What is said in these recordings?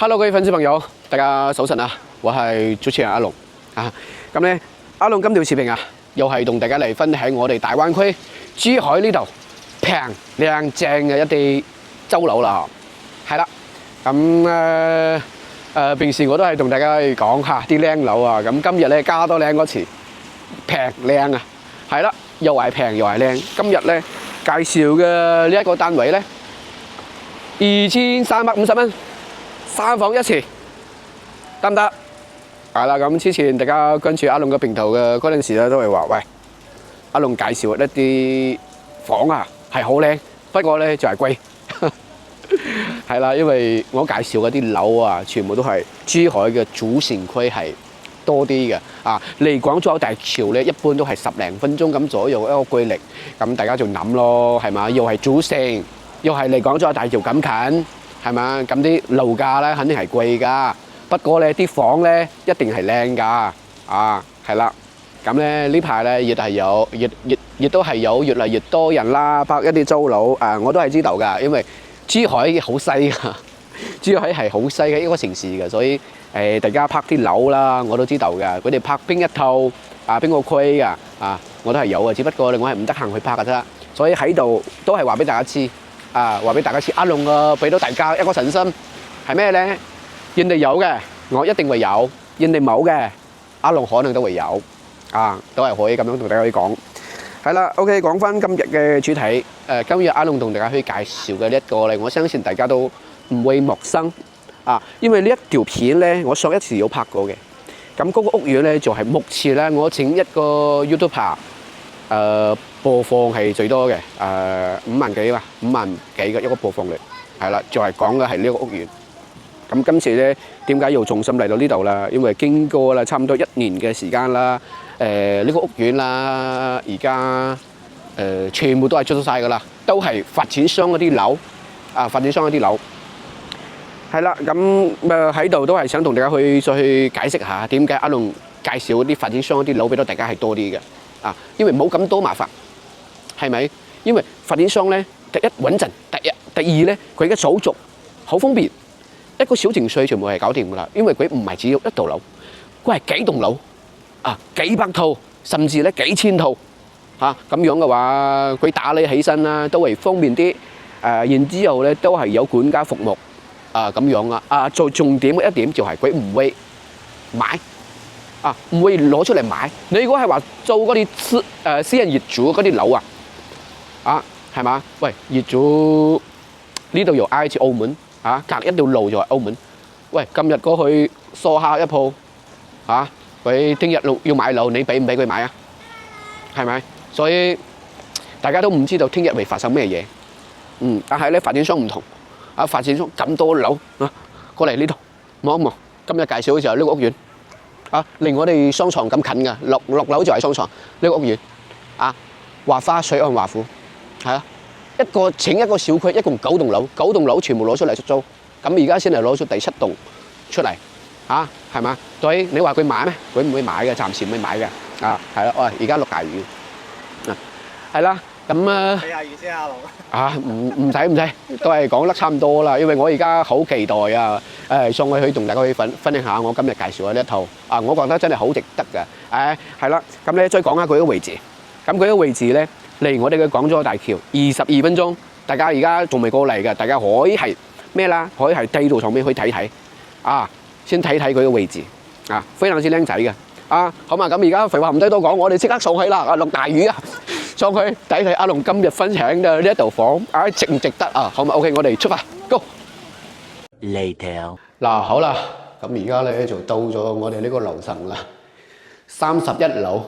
Hello， 各位粉絲朋友，大家早晨啊！我係主持人阿龍啊。咁咧，阿龍今條視頻啊，又係同大家嚟分享我哋大灣區珠海呢度平靚正嘅一啲租樓啦。係啦，咁平時我都係同大家去講下啲靚樓啊。咁今日咧加多靚個詞，平靚啊。係啦，又係平又係靚。今日咧介紹嘅呢一個單位咧，2350蚊。3房1廚，得唔得？係啦，咁之前大家跟住阿龍嘅頻道嘅嗰陣時咧，都係話：喂，阿龍介紹一啲房啊，係好靚，不過咧就係貴。係啦，因為我介紹嗰啲樓啊，全部都係珠海嘅主城區係多啲嘅。啊，離廣州大橋咧，一般都係10零分鐘咁左右一個距離。咁大家就諗咯，係嘛？又係主城，又係離廣州大橋咁近。係嘛？咁啲樓價咧肯定係貴㗎，不過咧啲房咧一定係靚㗎。啊，係啦。咁咧呢排咧亦都係有越嚟越多人啦，拍一啲租樓。我都係知道㗎，因為珠海好細㗎，珠海係好細嘅一個城市㗎，所以大家拍啲樓啦，我都知道㗎。佢哋拍邊一套邊個區㗎？我都係有嘅，只不過我係唔得閒去拍㗎啫。所以喺度都係話俾大家知。話俾大家知，阿龍俾到大家一個信心係咩咧？人哋有嘅，我一定會有；人哋冇嘅，阿龍可能都會有。都係可以咁樣同大家去講。係啦 ，OK， 講翻今日嘅主題。今日阿龍同大家去介紹嘅呢一個咧，我相信大家都唔會陌生。因為呢一條片咧，我上一次有拍過嘅。咁嗰個屋苑咧，就係目前咧，我請一個 YouTuber。播放係最多嘅，5萬幾嘛，5萬幾嘅一個播放率，係啦，就係講嘅係呢個屋苑。咁今次咧，點解又重心嚟到呢度啦？因為經過啦差唔多1年嘅時間啦，呢個屋苑啦，而家全部都係出咗晒㗎啦，都係發展商嗰啲樓，發展商嗰啲樓，係啦，咁喺度都係想同大家再去解釋下點解阿龍介紹嗰啲發展商嗰啲樓俾到大家係多啲嘅。因為冇咁多麻煩，係咪？因為發展商咧，第一穩陣，第二咧，佢嘅手續好方便，一個小程序全部係搞掂噶啦。因為佢唔係只有一棟樓，佢係幾棟樓，幾百套，甚至咧幾千套，咁樣嘅話，佢打理起身啦，都係方便啲。然之後咧，都係有管家服務，咁樣啊。最重點嘅一點就係佢唔會買。唔會攞出嚟買。你如果係話租嗰啲私人業主嗰啲樓係嘛？喂，業主呢度又挨住澳門，隔一條路就係澳門。喂，今日過去梳下一鋪，佢聽日要買樓，你俾唔俾佢買啊？係咪？所以大家都唔知道聽日會發生咩嘢。但係咧發展商唔同，發展商咁多樓過嚟呢度望一望。今日介紹嘅就係呢個屋苑。離我哋商場咁近㗎，落樓就係商場呢個屋苑。華花水岸華府，係請一個小區，一共9棟樓，9棟樓全部攞出嚟出租。咁而家先係攞出第7棟出嚟，係嘛？所以你話佢買咩？佢唔會買嘅，暫時唔會買嘅。係啦，而家落大雨，係啦。咁睇下雨先阿龍。唔使，都係講得差唔多啦。因為我而家好期待上去同大家去分享下我今日介紹嘅呢一套。我覺得真係好值得嘅。係啦，咁咧再講下佢嘅位置。咁佢嘅位置咧，離我哋嘅廣州大橋22分鐘。大家而家仲未過嚟嘅，大家可以係咩啦？可以係地圖上面去睇睇。先睇睇佢嘅位置。非常之靚仔嘅。好嘛，咁而家廢話唔多講，我哋即刻上去啦！落大雨上去睇睇阿龍今日分享嘅呢一棟房，值唔值得好嘛 ？OK， 我哋出發 ，Go。Later。好啦，咁而家咧就到咗我哋呢個樓層啦，31樓，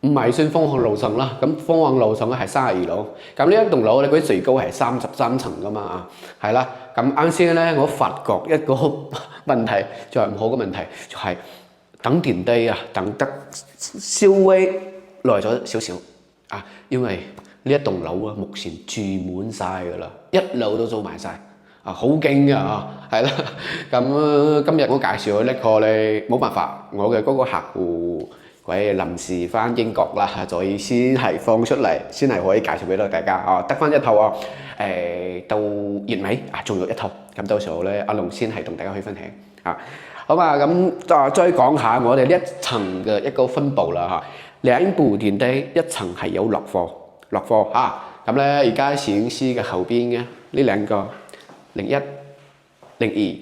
唔係算方向樓層啦。咁方向樓層咧係32樓。咁呢一棟樓咧，佢最高係33層噶嘛係啦。咁啱先咧，我發覺一個問題，就係唔好嘅問題，就係等電梯等得稍微耐咗少少。因為呢一棟樓目前住滿晒噶啦，一樓都租埋晒，好驚㗎係啦。咁今日我介紹嘅呢個咧，冇辦法，我嘅嗰個客戶佢臨時翻英國啦，所以先係放出嚟，先係可以介紹俾到大家得翻一套到月尾仲有一套咁到時候咧，阿龍先係同大家去分享啊。好嘛，咁再講下我哋呢一層嘅一個分佈啦嚇。兩部電梯一層係有落貨嚇。咁咧而家攝影師嘅後邊嘅呢兩個01、02，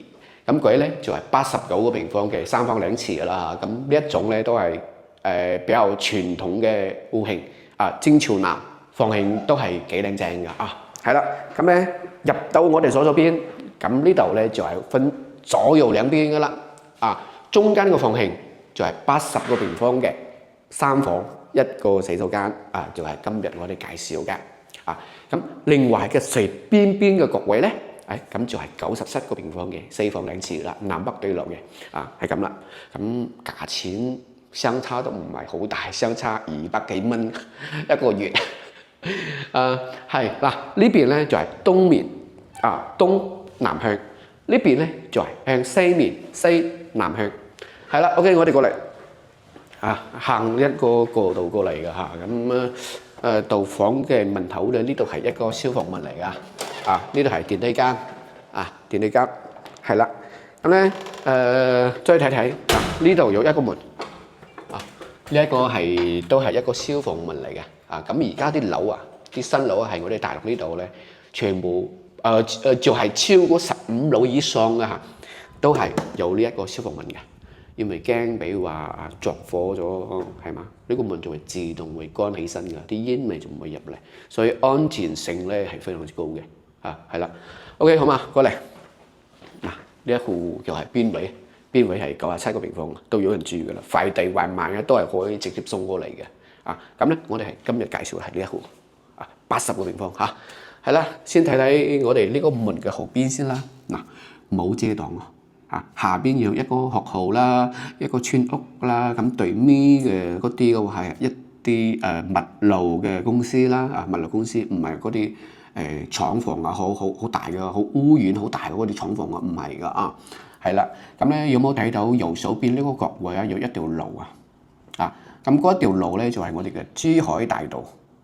咁佢咧就係89個平方嘅三房兩廁啦。咁呢一種咧都係比較傳統嘅戶型啊，精朝南房型都係幾靚正㗎啊。係啦，咁咧入到我哋左手邊，咁呢度咧就係分左右兩邊㗎啦。啊，中間個房型就係80個平方嘅三房一個洗手間啊，就係今日我哋介紹嘅啊。咁另外嘅隨邊嘅角位咧，咁就係97個平方嘅四房兩廁啦，南北對落嘅啊，係咁啦。咁價錢相差都唔係好大，相差200幾蚊一個月。係嗱，呢邊咧就係東面啊，東南向。呢邊咧就係向西面，西南向。係啦 ，OK， 我哋過嚟啊，行一個過道過嚟嘅嚇。咁到房嘅門口咧，呢度係一個消防門嚟噶。啊，呢度係電梯間啊，電梯間係啦。咁咧再睇睇呢度有一個門啊，呢一個係都係一個消防門嚟嘅啊。咁而家啲樓啊，啲新樓係我哋大陸呢度咧，全部。就係超過15樓以上嘅嚇，都係有呢一個消防門嘅，因為驚比如話着火咗係嘛，呢個門就會自動會關起身㗎，啲煙味就唔會入嚟，所以安全性咧係非常之高嘅嚇，係啦。OK 好嘛，過嚟嗱，呢一戶又係邊位？邊位係97個平方，都有人住㗎啦，快遞還慢嘅都係可以直接送過嚟嘅啊。咁咧，我哋係今日介紹係呢一戶啊，80個平方嚇。係啦，先睇睇我哋呢個門嘅後邊先啦。嗱，冇遮擋啊，下邊有一個學號啦，一個村屋啦。咁對面嘅嗰啲嘅話係一啲物流嘅公司啦。啊，物流公司唔係嗰啲廠房啊，好大嘅，好污染好大嘅嗰啲廠房啊，唔係㗎啊。係啦，咁咧有冇睇到右手邊呢個角位啊？有一條路啊，咁嗰一條路咧就係我哋嘅珠海大道。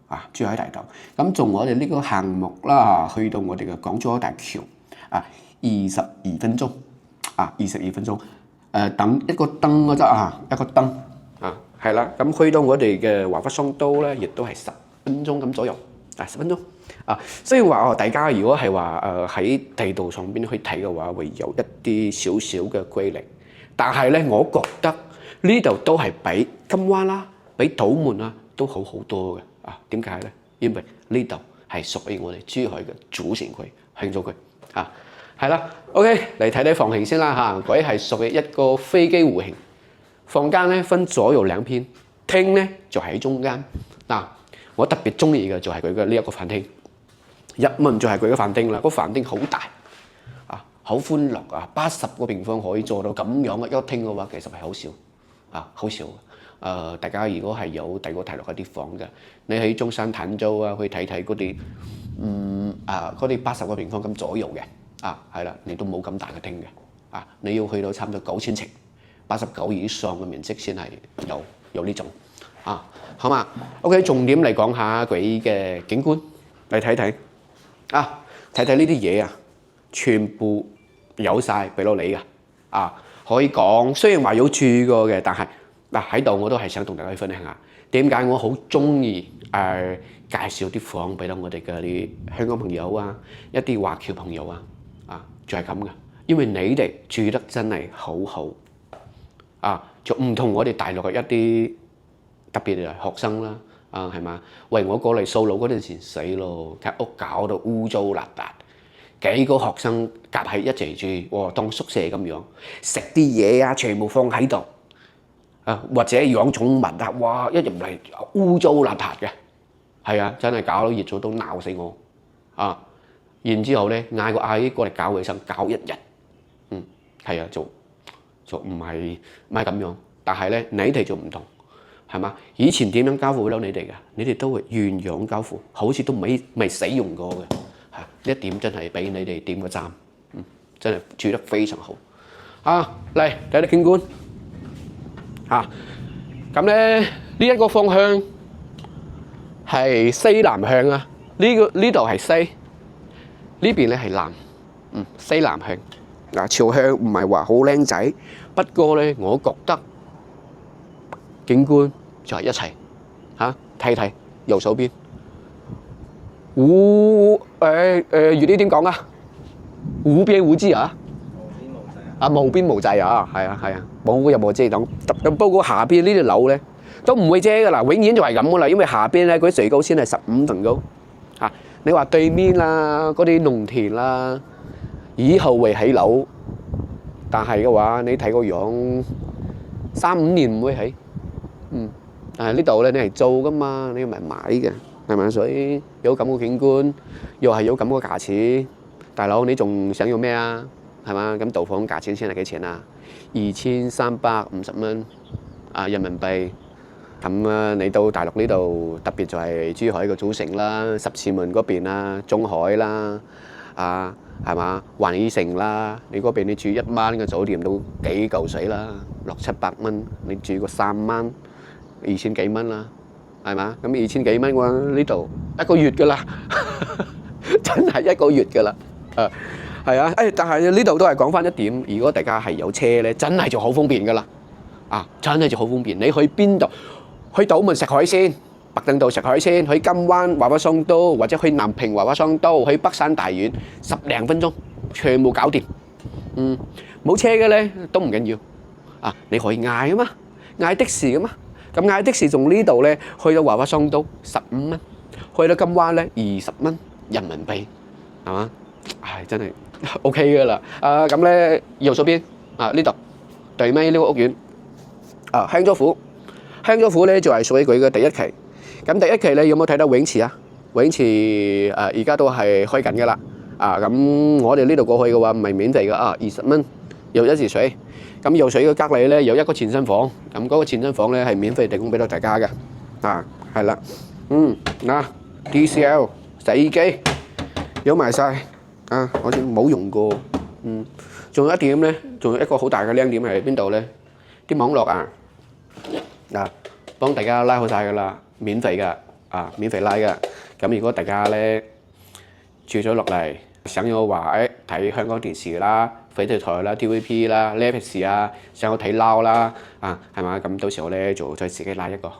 啊，珠海大道咁從我哋呢個項目啦，去到我哋嘅港珠澳大橋啊，22分鐘啊，22分鐘。等一個燈嘅啫啊，一個燈啊，係啦。咁去到我哋嘅華北商都咧，亦都係10分鐘咁左右啊，10分鐘啊。雖然話大家如果係話喺地圖上邊去睇嘅話，會有一啲少少嘅距離，但係咧，我覺得呢度都係比金灣啦、比土門啊都好好多嘅。點解咧？因為呢度係屬於我哋珠海嘅主城區、興中區啊，係啦。OK，嚟睇睇房型先啦嚇。佢係屬於一個飛機戶型，房間咧分左右兩邊，廳咧就喺中間。嗱，我特別中意嘅就係佢嘅呢一個飯廳，入門就係佢嘅飯廳啦。個飯廳好大啊，好歡樂啊，80個平方可以做到咁樣嘅一個廳嘅話，其實係好少啊，好少。大家如果係有第個大陸一啲房嘅，你喺中山坦洲啊，去睇睇嗰啲嗰啲80個平方咁左右嘅啊，係啦，你都冇咁大嘅廳嘅啊，你要去到差唔多9000尺，89以上嘅面積先係有呢種啊，好嘛 ？OK， 重點嚟講下佢嘅景觀，嚟睇睇啊，睇睇呢啲嘢啊，全部有晒俾到你㗎啊，可以講雖然話有住過嘅，但係。嗱喺度我都係想同大家分享下點解我好中意介紹啲房俾到我哋嘅啲香港朋友啊，一啲華僑朋友啊，就係咁嘅，因為你哋住得真係好好啊，就唔同我哋大陸嘅一啲特別係學生啦係嘛，喂我過嚟掃樓嗰陣時死咯，間屋搞到污糟邋遢，幾個學生夾喺一齊住，哇當宿舍咁樣，食啲嘢啊全部放喺度。或者養寵物啊，哇！一入嚟污糟邋遢嘅，係啊，真係搞到業主都鬧死我啊！然之後咧，嗌個阿姨過嚟搞衞生，搞1日，係啊，就唔係咁樣。但係咧，你哋就唔同，係嘛？以前點樣交付到你哋㗎？你哋都會原樣交付，好似都未使用過嘅，呢一點真係俾你哋點個讚，真係住得非常好啊！嚟睇啲景觀。咁咧呢一個方向係西南向啊，呢度係西，呢邊咧係南西南向。嗱，朝向唔係話好靚仔，不過咧，我覺得景觀就係一齊嚇睇睇右手邊。粵語點講啊？無邊無際啊！無邊無際啊！係啊，冇任何遮擋。不過下邊呢啲樓咧都唔會遮㗎啦，永遠就係咁㗎啦。因為下邊咧嗰啲最高先係15層高嚇。你話對面啦，嗰啲農田啦，以後會起樓，但係嘅話你睇個樣3-5年唔會起。但係呢度咧你係租㗎嘛，你唔係買嘅，係咪？所以有咁嘅景觀，又係有咁嘅價錢，大佬你仲想要咩啊？係嘛？咁套房價錢先係幾錢啊？2350蚊人民幣。咁啊，你到大陸呢度，特別就係珠海個組城啦、十四門嗰邊啦、中海啦，係嘛？環宇城啦，你嗰邊你住1晚嘅酒店都幾嚿水啦，600-700蚊，你住個3晚2000幾蚊啦，係嘛？咁2000幾蚊嘅話，呢度1個月㗎啦，真係1個月㗎啦，係啊，但係呢度都係講翻一點，如果大家係有車咧，真係就好方便㗎啦，真係就好方便，你去邊度？去島門食海鮮，白碇島食海鮮，去金灣滑滑雙刀，或者去南屏滑滑雙刀，去北山大院10零分鐘，全部搞掂。冇車嘅咧都唔緊要，你可以嗌啊嘛，嗌的士啊嘛。咁嗌的士從呢度咧去到滑滑雙刀15蚊，去到金灣咧20蚊人民幣，係嘛？真係 OK 㗎啦。咁咧右手邊呢度對面呢個屋苑香洲府。香洲府咧就係屬於佢嘅第一期，咁第一期咧有冇睇到泳池啊？泳池而家都係開緊㗎啦，咁我哋呢度過去嘅話唔係免費嘅20蚊有一池水，咁有水嘅隔離咧有一個健身房，咁嗰個健身房咧係免費提供俾到大家嘅，係啦，DCL 洗衣機有埋曬，我哋冇用過，仲有一點咧，仲有一個好大嘅亮點係邊度咧？啲網絡幫大家拉好曬㗎啦，免費㗎，免費拉㗎。咁如果大家咧住咗落嚟，想要話睇香港電視啦、翡翠台啦、TVB 啦、Netflix 想要睇撈啦，係嘛？咁到時候咧就再自己拉一個，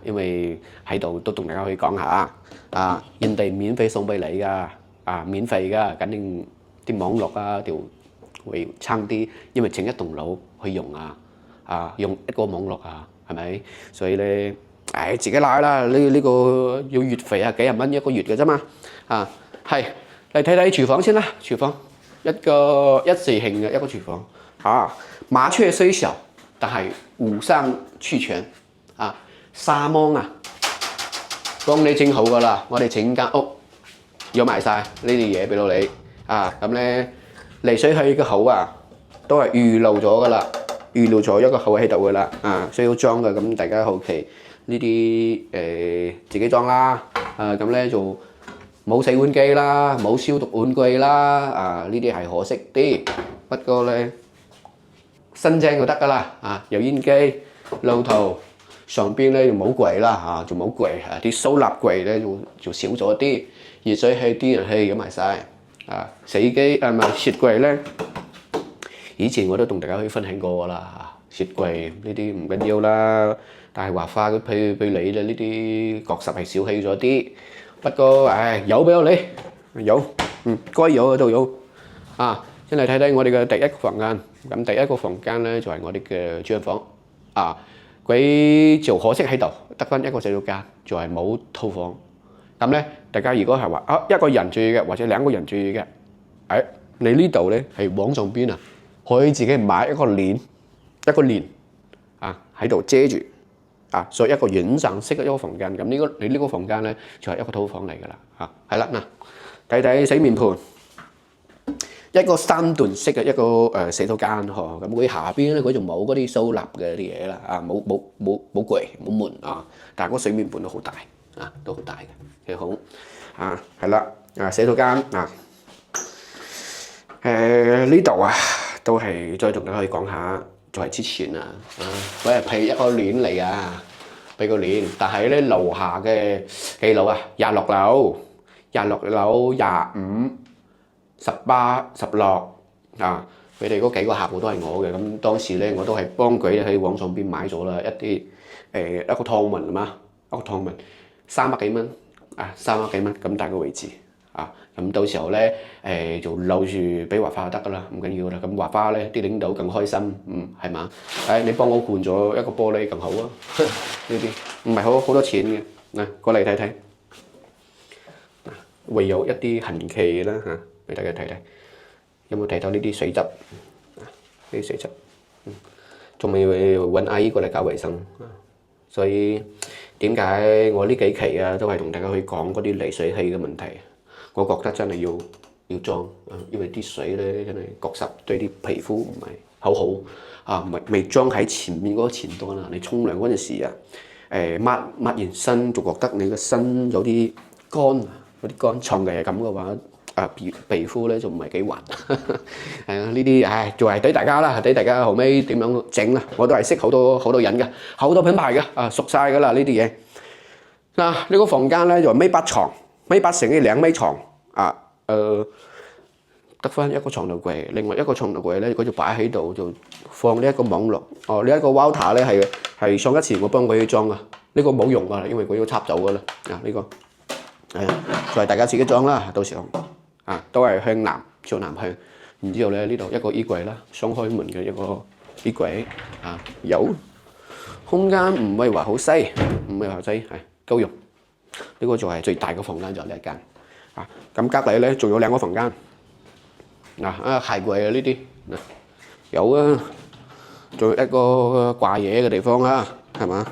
因為喺度都同大家可以講下，人哋免費送俾你㗎，免費㗎，肯定啲網絡就會差啲，因為整一棟樓去用用一個網絡係咪？所以咧，自己拉啦。呢個要月費幾廿蚊1個月嘅啫嘛。係嚟睇睇廚房先啦。廚房一個一字形嘅一個廚房。麻雀雖小，但係五臟俱全。沙芒幫你整好㗎啦。我哋整間屋有埋晒呢啲嘢俾到你。咁咧嚟水器嘅口都係預留咗㗎啦。預留咗一個口喺度㗎啦，需要裝嘅，咁大家好奇呢啲自己裝啦，咁咧就冇洗碗機啦，冇消毒碗具啦，呢啲係可惜啲，不過咧新淨就得㗎啦，有煙機、爐頭，上邊咧就冇櫃啦，就冇櫃，啲收納櫃咧就少咗啲，熱水器、電熱器有埋晒，洗衣機唔係雪櫃咧。以前我都同大家去分享過啦，雪櫃呢啲唔緊要啦，但係畫花佢俾你咧，呢啲確實係小氣咗啲。不過有俾到你，有，該有嘅都有。先嚟睇睇我哋嘅第一個房間。咁第一個房間咧就係我哋嘅主人房。佢就可惜喺度，得翻一個洗手間，就係冇套房。咁咧，大家如果係話一個人住嘅或者2個人住嘅，你呢度咧係往上邊可以自己買一個簾喺度遮住所以一個遠上式嘅一個房間。咁你呢個房間咧就係一個套房嚟㗎啦，係啦，睇睇洗面盤，一個3段式嘅一個洗手間咁佢下邊咧佢就冇嗰啲收納嘅啲嘢啦，冇櫃冇門但係嗰水面盤都好大都好大嘅，幾好係啦，洗手間呢度都係再同大家可以講下，就係之前佢係俾一個簾嚟俾個簾，但係咧樓下嘅幾樓26樓、25、18、16啊，佢哋嗰幾個客戶都係我嘅，咁當時咧我都係幫佢喺網上邊買咗啦一個湯文啊嘛，一個湯文300幾蚊啊，300幾蚊咁大個位置啊，咁到時候咧就留住俾華花就得噶啦，唔緊要啦，咁華花咧啲領導更開心，係嘛？你幫我換咗一個玻璃更好啊，呢啲唔係好多錢嘅，嗱過嚟睇睇，會有一啲痕跡啦嚇，俾大家睇睇。有冇睇到呢啲水質？呢啲水質，仲未揾阿姨過嚟搞衞生，所以點解我呢幾期啊都係同大家去講嗰啲離水器嘅問題？我覺得真係要裝，因為啲水咧真係確實對啲皮膚唔係好好啊，未裝喺前面嗰個前端啦。你沖涼嗰陣時啊，抹完身就覺得你個身有啲乾，有啲乾，長期係咁嘅話。皮膚咧就唔係幾滑，係啊，呢啲就係俾大家啦，俾大家後尾點樣整啦，我都係識好多人嘅，好多品牌嘅，熟晒噶啦呢啲嘢。嗱，呢個房間咧就1.8米床，1.8米乘以2米床，得翻一個床頭櫃，另外一個床頭櫃咧佢就擺喺度，就放呢一個網絡。呢一個 router 咧係上一次我幫佢裝啊，呢個冇用噶啦，因為佢要插走噶啦。呢個係啊，就係大家自己裝啦，到時候。都係向南，朝南向。然之後咧，呢度一個衣櫃啦，雙開門嘅一個衣櫃有空間，唔係話好細，唔係話細，係夠用。呢個就係最大嘅房間，就係呢一間。咁隔離咧仲有2個房間。鞋櫃啊呢啲有啊，仲有一個掛嘢嘅地方啦，係嘛？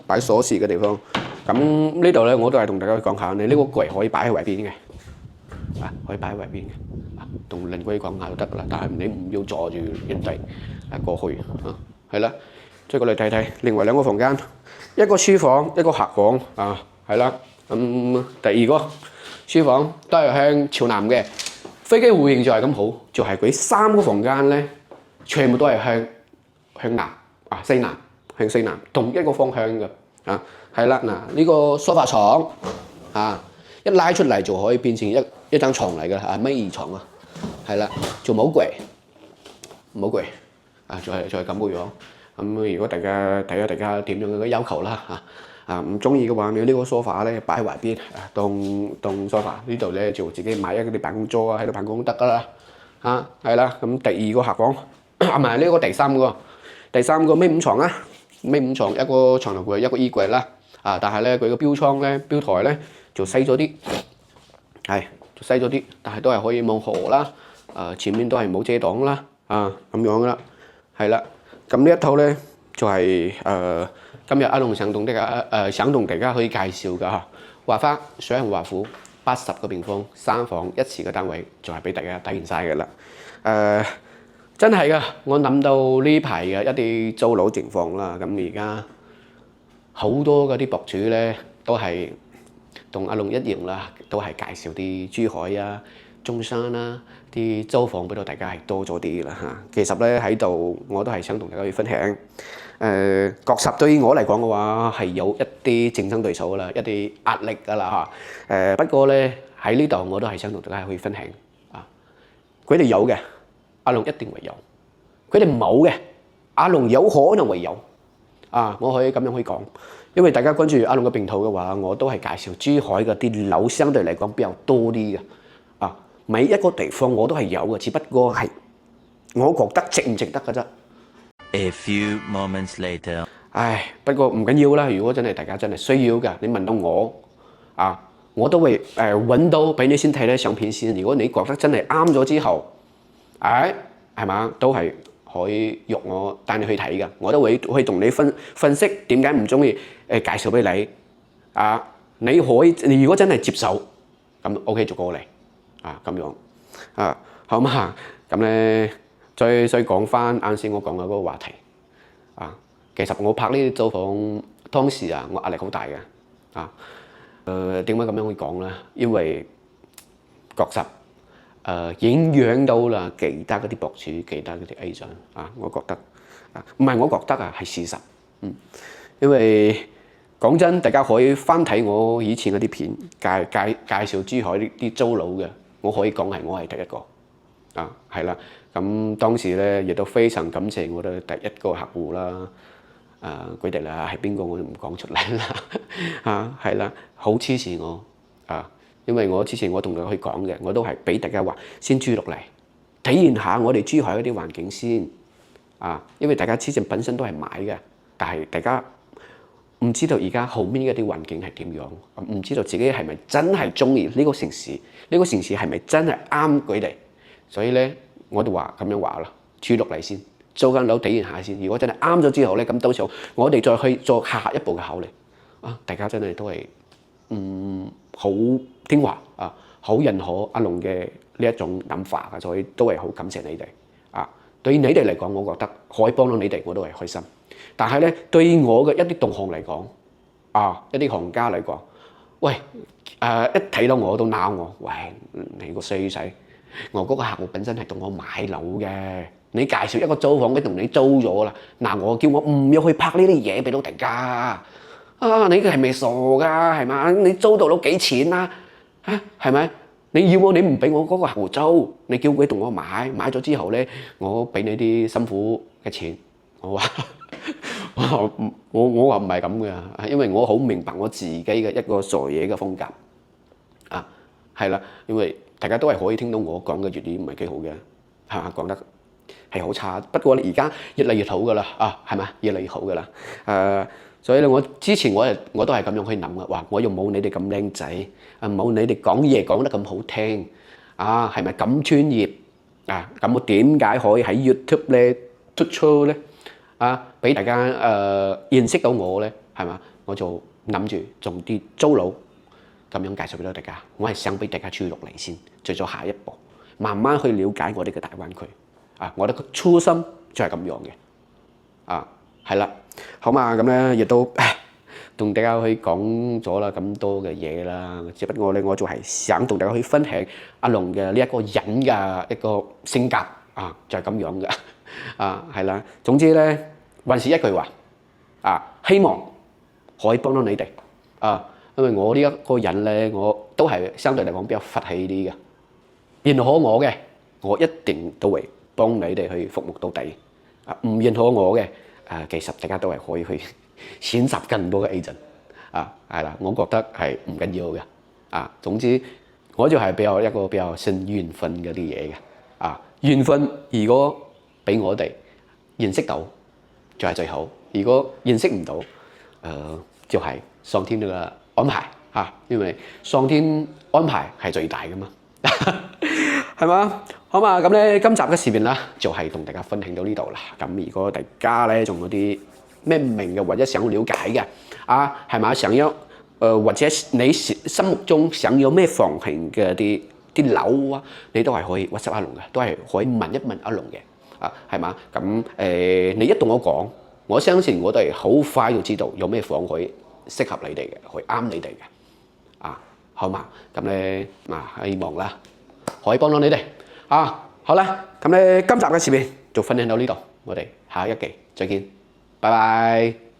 擺鎖匙嘅地方。咁呢度咧我都係同大家講下，你呢個櫃可以擺喺圍邊嘅。可以擺喺圍邊嘅，同鄰居講下就得噶啦。但係你唔要阻住人哋過去係啦。再過嚟睇睇，另外2個房間，一個書房，一個客房係啦。咁第2個書房都係向朝南嘅，飛機戶型就係咁好，就係佢3個房間咧，全部都係向南西南，向西南同一個方向嘅係啦。嗱，呢個梳化床一拉出嚟就可以變成一張床嚟㗎啦，1.2米床啊，係啦，就冇櫃就係咁嘅樣。咁如果大家睇下大家點樣嘅要求啦唔中意嘅話，你呢個梳化咧擺喺圍邊當梳化，呢度咧就自己買一啲辦公桌喺度辦公得㗎啦係啦。咁第2個客房唔係呢個第3個1.5米床1.5米床，一個床頭櫃，一個衣櫃啦但係咧佢個標台咧就細咗啲，但係都係可以望河啦。前面都係冇遮擋啦，咁樣噶啦，係啦。咁呢一套咧就係今日阿龍想同大家去介紹噶華花水岸華府80個平方3房1廁嘅單位，就係俾大家體驗晒嘅啦。真係噶，我諗到呢排嘅一啲租樓情況啦，咁而家好多嗰啲博主咧都係同阿龍一樣啦，都係介紹啲珠海中山啲租房俾到大家係多咗啲啦其實咧喺度我都係想同大家去分享。確實對於我嚟講嘅話係有一啲競爭對手啦，一啲壓力㗎啦不過咧喺呢度我都係想同大家去分享佢哋有嘅，阿龍一定會有；佢哋冇嘅，阿龍有可能會有。我可以咁樣去講，因為大家關注阿龍嘅平台嘅話，我都係介紹珠海嘅啲樓相對嚟講比較多啲嘅。每一個地方我都係有嘅，只不過係我覺得值唔值得嘅啫。A few moments later，不過唔緊要啦。如果真係大家真係需要嘅，你問到我我都會揾到俾你先睇咧相片先。如果你覺得真係啱咗之後，係嘛都係可以約我帶你去睇㗎。我都會去同你分析點解唔中意介紹俾你你可以，你如果真係接受咁 OK 就過嚟咁樣好嘛？咁咧再講翻啱先我講嘅嗰個話題其實我拍呢啲租房當時我壓力好大嘅點解咁樣去講咧？因為確實影響到啦其他嗰啲博主、其他嗰啲 agent我覺得唔係我覺得係事實。因為講真，大家可以翻睇我以前嗰啲片介紹珠海啲租樓嘅，我可以講係我係第一個係啦，咁當時咧亦都非常感謝我哋第一個客戶啦。佢哋啦係邊個我都唔講出嚟啦。係啦，好支持我因為我之前我同佢去講嘅，我都係俾大家話先住落嚟，體驗下我哋珠海嗰啲環境先因為大家之前本身都係買嘅，但係大家唔知道而家後面嗰啲環境係點樣，唔知道自己係咪真係中意呢個城市，呢個城市係咪真係啱佢哋，所以咧我哋話咁樣話啦，住落嚟先，租間樓體驗下先。如果真係啱咗之後咧，咁到時候我哋再去做下一步嘅考慮大家真係都係好聽話好認可阿龍嘅呢一種諗法所以都係好感謝你哋對於你哋嚟講，我覺得可以幫到你哋，我都係開心。但係咧，對於我嘅一啲同行嚟講一啲行家嚟講，喂一睇到我都鬧我，喂你個衰仔，我嗰個客戶本身係同我買樓嘅，你介紹一個租房俾同你租咗啦，我叫我唔要去拍呢啲嘢俾到大家你係咪傻㗎？係嘛？你租到幾錢啦？係咪？你要我你唔俾我嗰個客戶租，你叫佢同我買咗之後咧，我俾你啲辛苦嘅錢。我話我話唔係咁嘅，因為我好明白我自己嘅一個做嘢嘅風格係啦，因為大家都係可以聽到我講嘅粵語唔係幾好嘅，係嘛？講得係好差，不過而家越嚟越好噶啦係咪？越嚟越好噶啦所以咧，我之前我都係咁樣去諗嘅，話我又冇你哋咁靚仔冇你哋講嘢講得咁好聽係咪咁專業咁我點解可以喺 YouTube 咧突出咧俾大家認識到我咧係嘛？我就諗住做啲租樓咁樣介紹俾到大家，我係想俾大家住落嚟先，再做下一步，慢慢去了解我哋嘅大灣區我覺得個初心就係咁樣嘅係啦，好嘛？咁咧亦都同大家去講咗啦咁多嘅嘢啦，只不過咧我就係想同大家去分享阿龍嘅呢一個人嘅一個性格就係咁樣嘅係啦。總之咧還是一句話希望可以幫到你哋因為我呢一個人咧，我都係相對嚟講比較佛氣啲嘅，認可我嘅，我一定都會幫你哋去服務到底唔認可我嘅其實大家都係可以去選擇更多嘅 agent 係啦，我覺得係唔緊要嘅總之我就係一個比較信緣分嗰啲嘢嘅緣分如果俾我哋認識到就係最好，如果認識唔到就係上天嘅安排因為上天安排係最大嘅嘛係嘛？好嘛？咁咧今集嘅視頻啦，就係同大家分享到呢度啦。咁如果大家咧仲有啲咩唔明嘅或者想了解嘅係嘛？想要或者你心目中想要咩房型嘅啲樓你都係可以 WhatsApp 阿龍嘅，都係可以問一問阿龍嘅係嘛？咁你一同我講，我相信我哋好快就知道有咩房可以適合你哋嘅，可以啱你哋嘅好嘛？咁咧希望啦可以幫到你哋好啦，咁咧今集嘅視頻就分享到呢度，我哋下一期再見，拜拜。